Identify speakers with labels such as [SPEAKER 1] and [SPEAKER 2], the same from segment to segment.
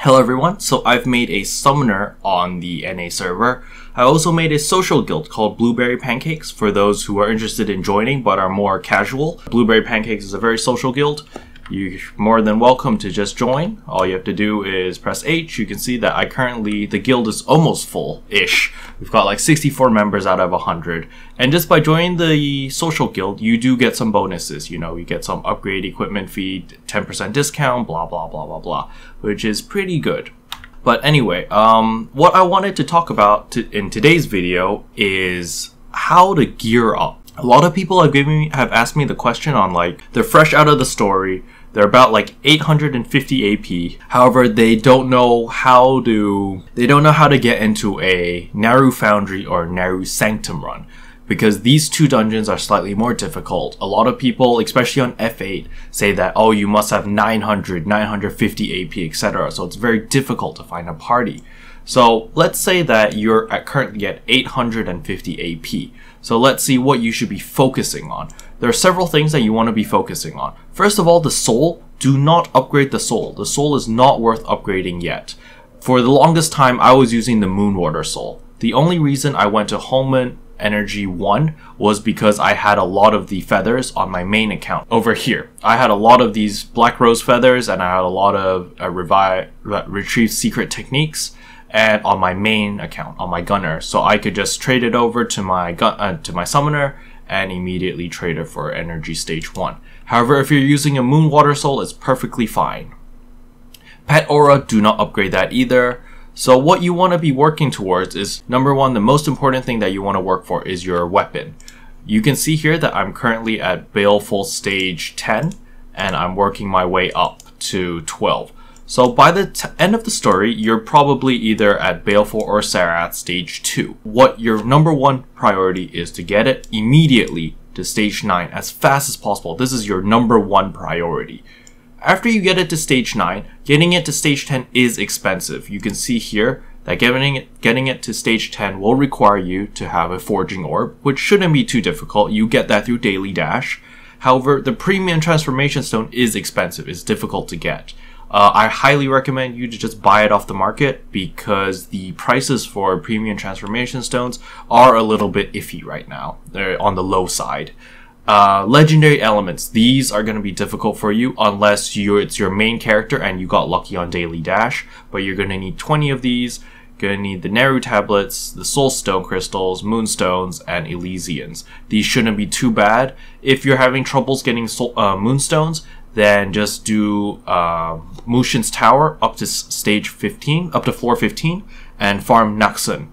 [SPEAKER 1] Hello everyone, so I've made a summoner on the NA server. I also made a social guild called Blueberry Pancakes for those who are interested in joining but are more casual. Blueberry Pancakes is a very social guild. You're more than welcome to just join. All you have to do is press H. You can see that the guild is almost full-ish. We've got like 64 members out of 100. And just by joining the social guild, you do get some bonuses. You know, you get some upgrade equipment fee, 10% discount, blah, blah, blah, blah, blah, which is pretty good. But anyway, what I wanted to talk about in today's video is how to gear up. A lot of people have asked me the question on, like, they're fresh out of the story. They're about like 850 AP. However, they don't know how to get into a Naru Foundry or Naru Sanctum run, because these two dungeons are slightly more difficult. A lot of people, especially on F8, say that, oh, you must have 900, 950 AP, etc. So it's very difficult to find a party. So let's say that you're currently at 850 AP. So let's see what you should be focusing on. There are several things that you want to be focusing on. First of all, the soul. Do not upgrade the soul. The soul is not worth upgrading yet. For the longest time, I was using the Moonwater soul. The only reason I went to Hallowed Energy 1 was because I had a lot of the feathers on my main account. Over here, I had a lot of these Black Rose feathers, and I had a lot of retrieve secret techniques, and on my main account, on my gunner, so I could just trade it over to my summoner and immediately trade it for energy stage 1. However, if you're using a Moonwater soul, it's perfectly fine. Pet aura, do not upgrade that either. So what you want to be working towards is, number one, the most important thing that you want to work for is your weapon. You can see here that I'm currently at Baleful stage 10, and I'm working my way up to 12. So by the end of the story, you're probably either at Baleful or Sarath stage 2. What your number one priority is to get it immediately to stage 9 as fast as possible. This is your number one priority. After you get it to stage 9, getting it to stage 10 is expensive. You can see here that getting it to stage 10 will require you to have a forging orb, which shouldn't be too difficult. You get that through daily dash. However, the premium transformation stone is expensive. It's difficult to get. I highly recommend you to just buy it off the market, because the prices for premium transformation stones are a little bit iffy right now. They're on the low side. Legendary elements. These are going to be difficult for you unless it's your main character and you got lucky on daily dash. But you're going to need 20 of these. You're going to need the Naru tablets, the Soul Stone crystals, Moonstones, and Elysians. These shouldn't be too bad. If you're having troubles getting Moonstones, then just do Mushin's Tower up to stage 15, up to floor 15, and farm Naxxon.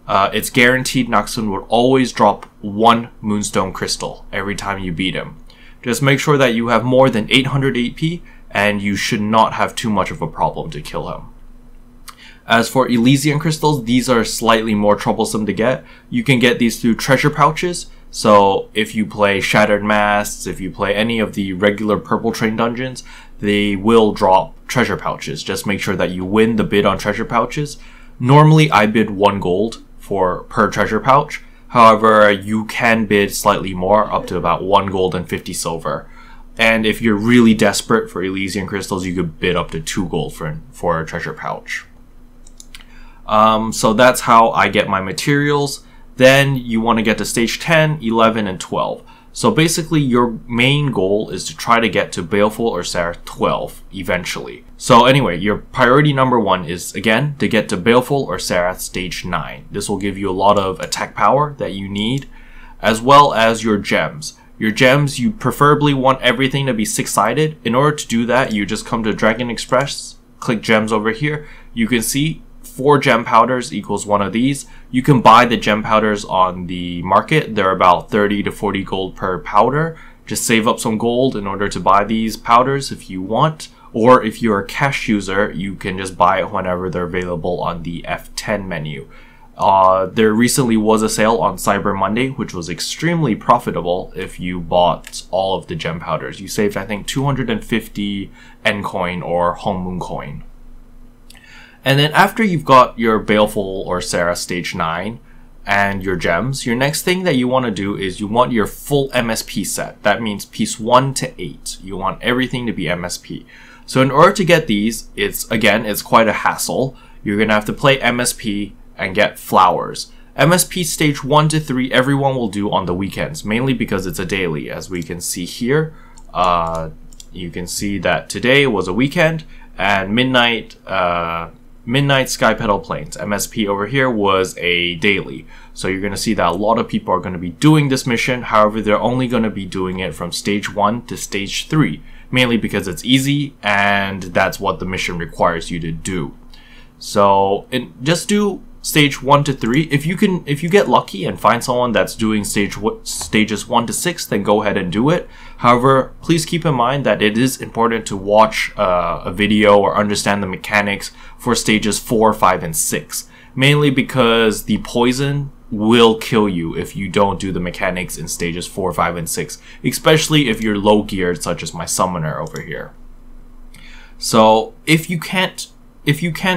[SPEAKER 1] It's guaranteed Naxxon will always drop one Moonstone crystal every time you beat him. Just make sure that you have more than 800 AP, and you should not have too much of a problem to kill him. As for Elysium Crystals, these are slightly more troublesome to get. You can get these through treasure pouches. So if you play Shattered Masts, if you play any of the regular Purple Train dungeons, they will drop treasure pouches. Just make sure that you win the bid on treasure pouches. Normally I bid 1 gold per treasure pouch. However, you can bid slightly more, up to about 1 gold and 50 silver. And if you're really desperate for Elysian Crystals, you could bid up to 2 gold for a treasure pouch. So that's how I get my materials. Then you want to get to stage 10, 11, and 12. So basically your main goal is to try to get to Baleful or Sarath 12 eventually. So anyway, your priority number 1 is, again, to get to Baleful or Sarath stage 9. This will give you a lot of attack power that you need, as well as your gems. Your gems, you preferably want everything to be 6-sided. In order to do that, you just come to Dragon Express, click gems over here. You can see 4 gem powders equals 1 of these. You can buy the gem powders on the market. They're about 30 to 40 gold per powder. Just save up some gold in order to buy these powders if you want. Or if you're a cash user, you can just buy it whenever they're available on the F10 menu. There recently was a sale on Cyber Monday, which was extremely profitable if you bought all of the gem powders. You saved, I think, 250 N coin or Hong Moon coin. And then after you've got your Baleful or Sarath stage 9 and your gems, your next thing that you want to do is you want your full MSP set. That means piece 1 to 8. You want everything to be MSP. So in order to get these, it's quite a hassle. You're going to have to play MSP and get flowers. MSP stage 1 to 3 everyone will do on the weekends, mainly because it's a daily. As we can see here, you can see that today was a weekend, and Midnight Sky Petal Plains, MSP over here, was a daily. So you're going to see that a lot of people are going to be doing this mission. However, they're only going to be doing it from stage 1 to stage 3, mainly because it's easy and that's what the mission requires you to do. So just do stage 1 to 3. If you get lucky and find someone that's doing stages 1 to 6, then go ahead and do it. However, please keep in mind that it is important to watch a video or understand the mechanics for stages 4, 5, and 6. Mainly because the poison will kill you if you don't do the mechanics in stages 4, 5, and 6. Especially if you're low geared, such as my summoner over here. So if you can't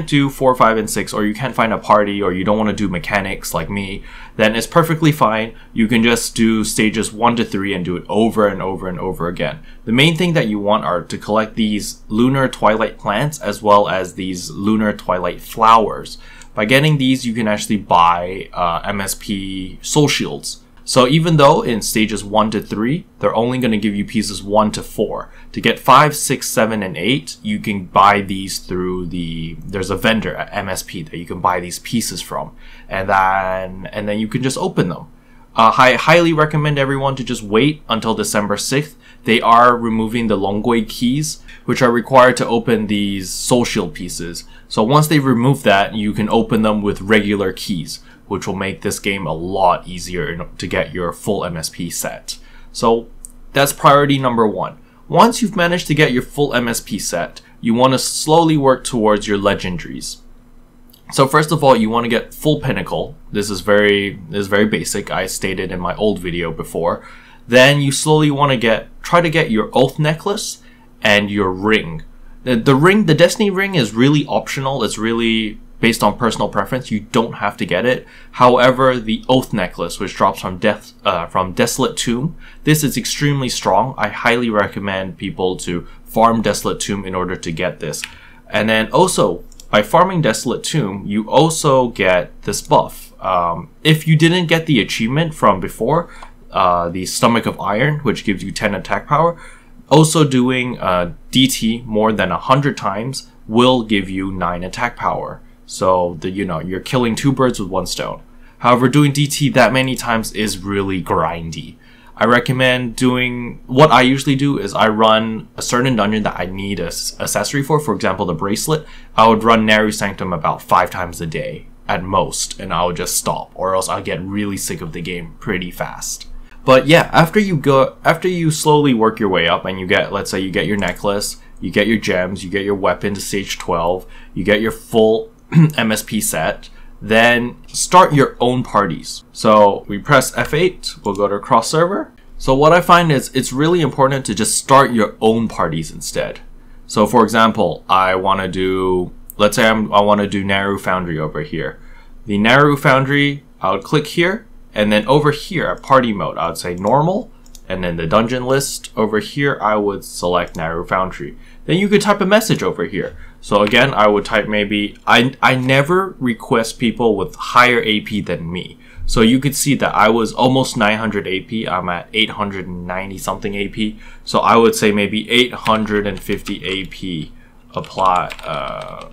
[SPEAKER 1] do 4, 5, and 6, or you can't find a party, or you don't want to do mechanics like me, then it's perfectly fine. You can just do stages 1 to 3 and do it over and over and over again. The main thing that you want are to collect these lunar twilight plants as well as these lunar twilight flowers. By getting these, you can actually buy MSP soul shields. So even though in stages 1 to 3, they're only going to give you pieces 1 to 4. To get 5, 6, 7, and 8, you can buy these through there's a vendor at MSP that you can buy these pieces from. And then you can just open them. I highly recommend everyone to just wait until December 6th. They are removing the Longui keys, which are required to open these soul shield pieces. So once they remove that, you can open them with regular keys, which will make this game a lot easier to get your full MSP set. So that's priority number 1. Once you've managed to get your full MSP set, you want to slowly work towards your legendaries. So first of all, you want to get full pinnacle. This is very basic. I stated in my old video before. Then you slowly want to try to get your oath necklace and your ring. The Destiny ring is really optional. It's really based on personal preference. You don't have to get it. However, the oath necklace, which drops from Desolate Tomb, this is extremely strong. I highly recommend people to farm Desolate Tomb in order to get this. And then also, by farming Desolate Tomb, you also get this buff. If you didn't get the achievement from before, the Stomach of Iron, which gives you 10 attack power, also doing DT more than 100 times will give you 9 attack power. So you're killing 2 birds with 1 stone. However, doing DT that many times is really grindy. I recommend doing, what I usually do is I run a certain dungeon that I need an accessory for example the bracelet. I would run Naru Sanctum about 5 times a day at most, and I would just stop, or else I'll get really sick of the game pretty fast. But yeah, after you slowly work your way up and you get, let's say you get your necklace, you get your gems, you get your weapon to stage 12, you get your full MSP set, then start your own parties. So we press F8, we'll go to cross server. So what I find is it's really important to just start your own parties instead. So for example, I want to do, let's say I want to do Naru Foundry over here. The Naru Foundry, I would click here, and then over here at party mode, I would say normal, and then the dungeon list over here, I would select Naru Foundry. Then you could type a message over here. So again, I would type maybe, I never request people with higher AP than me. So you could see that I was almost 900 AP, I'm at 890 something AP. So I would say maybe 850 AP, apply,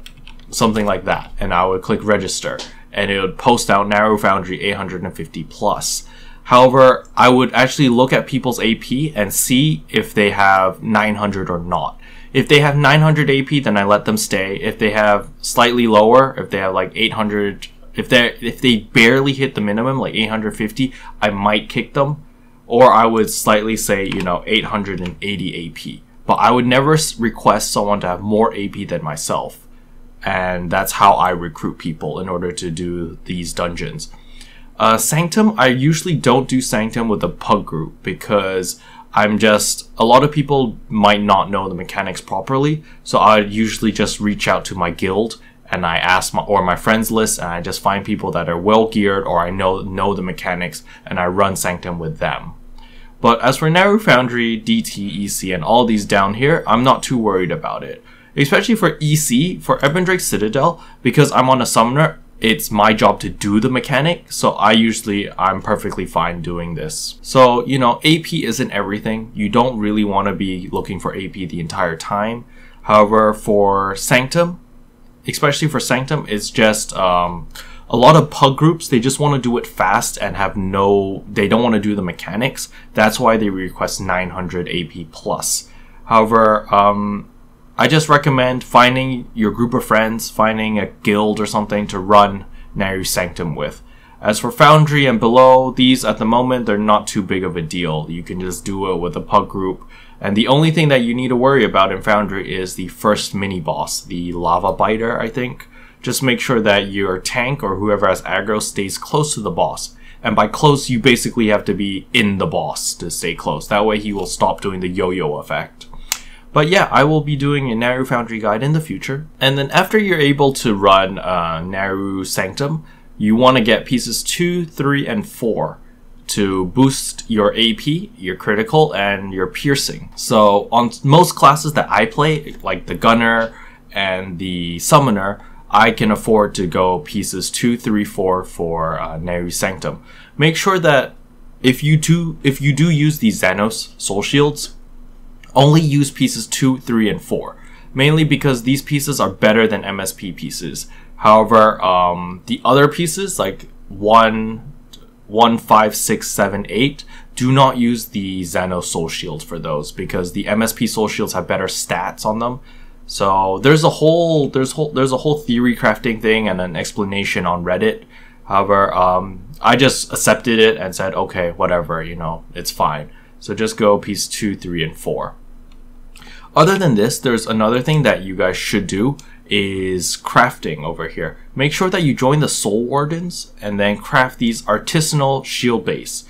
[SPEAKER 1] something like that. And I would click register, and it would post out Naru Foundry 850 plus. However, I would actually look at people's AP and see if they have 900 or not. If they have 900 AP, then I let them stay. If they have slightly lower, if they have like 800, if they barely hit the minimum, like 850, I might kick them. Or I would slightly say, 880 AP. But I would never request someone to have more AP than myself. And that's how I recruit people in order to do these dungeons. Sanctum, I usually don't do Sanctum with a pug group because a lot of people might not know the mechanics properly, so I usually just reach out to my guild and I ask my friends list, and I just find people that are well geared or I know the mechanics, and I run Sanctum with them. But as for Naru Foundry, DT, EC, and all these down here, I'm not too worried about it. Especially for EC, for Ebondrake Citadel, because I'm on a summoner, it's my job to do the mechanic, so I'm perfectly fine doing this. So, you know, AP isn't everything. You don't really want to be looking for AP the entire time. However, for Sanctum, especially for Sanctum, it's just a lot of pug groups, they just want to do it fast and they don't want to do the mechanics. That's why they request 900 AP plus. However, I just recommend finding your group of friends, finding a guild or something to run Naru Sanctum with. As for Foundry and below, these at the moment, they're not too big of a deal. You can just do it with a pug group. And the only thing that you need to worry about in Foundry is the first mini-boss, the Lava Biter, I think. Just make sure that your tank or whoever has aggro stays close to the boss. And by close, you basically have to be in the boss to stay close. That way he will stop doing the yo-yo effect. But yeah, I will be doing a Naru Foundry guide in the future. And then after you're able to run Naru Sanctum, you want to get pieces 2, 3, and 4 to boost your AP, your critical, and your piercing. So on most classes that I play, like the Gunner and the Summoner, I can afford to go pieces 2, 3, 4 for Naru Sanctum. Make sure that if you do use these Xanos Soul Shields, only use pieces 2, 3, and 4. Mainly because these pieces are better than MSP pieces. However, the other pieces, like 1, 5, 6, 7, 8, do not use the Xanos Soul Shields for those, because the MSP Soul Shields have better stats on them. So there's a whole theory crafting thing and an explanation on Reddit. However, I just accepted it and said, okay, whatever, you know, it's fine. So just go piece 2, 3, and 4. Other than this, there's another thing that you guys should do is crafting over here. Make sure that you join the Soul Wardens and then craft these artisanal shield base.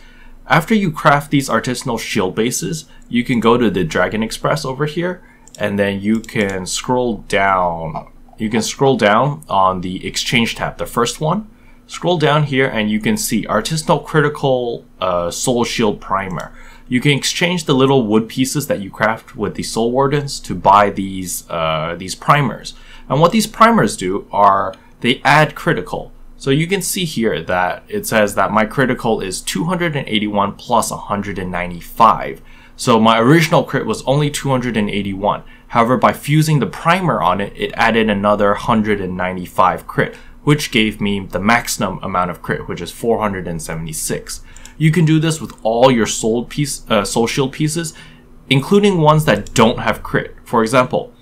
[SPEAKER 1] After you craft these artisanal shield bases, you can go to the Dragon Express over here, and then you can scroll down. You can scroll down on the Exchange tab, the first one. Scroll down here and you can see Artisanal Critical Soul Shield Primer. You can exchange the little wood pieces that you craft with the Soul Wardens to buy these primers. And what these primers do are they add critical. So you can see here that it says that my critical is 281 plus 195. So my original crit was only 281. However, by fusing the primer on it, it added another 195 crit, which gave me the maximum amount of crit, which is 476. You can do this with all your soul shield pieces, including ones that don't have crit. For example,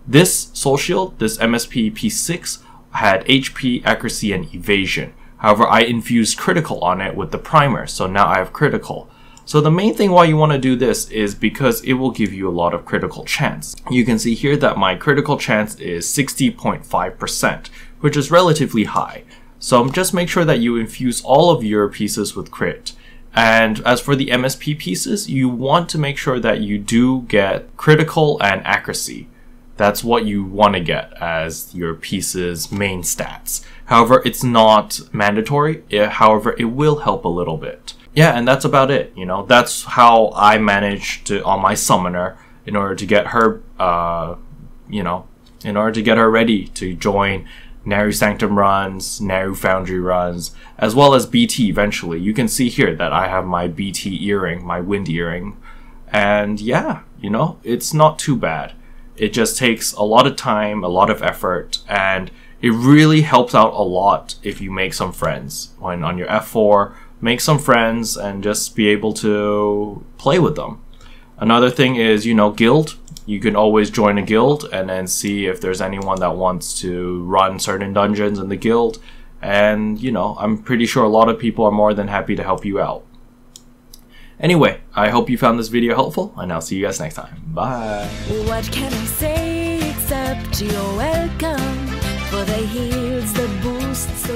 [SPEAKER 1] this soul shield, this MSP P6, had HP, accuracy, and evasion. However, I infused critical on it with the primer, so now I have critical. So the main thing why you want to do this is because it will give you a lot of critical chance. You can see here that my critical chance is 60.5%, which is relatively high. So just make sure that you infuse all of your pieces with crit. And as for the MSP pieces, you want to make sure that you do get critical and accuracy. That's what you want to get as your piece's main stats. However, it's not mandatory. However, it will help a little bit. Yeah, and that's about it. You know, that's how I managed to, on my summoner, in order to get her, in order to get her ready to join Naru Sanctum runs, Naru Foundry runs, as well as BT eventually. You can see here that I have my BT earring, my wind earring. And yeah, you know, it's not too bad. It just takes a lot of time, a lot of effort, and it really helps out a lot if you make some friends. When on your F4, make some friends and just be able to play with them. Another thing is, you know, guild. You can always join a guild and then see if there's anyone that wants to run certain dungeons in the guild. And, you know, I'm pretty sure a lot of people are more than happy to help you out. Anyway, I hope you found this video helpful, and I'll see you guys next time. Bye!
[SPEAKER 2] What can I say except you're welcome for the heals, the boosts,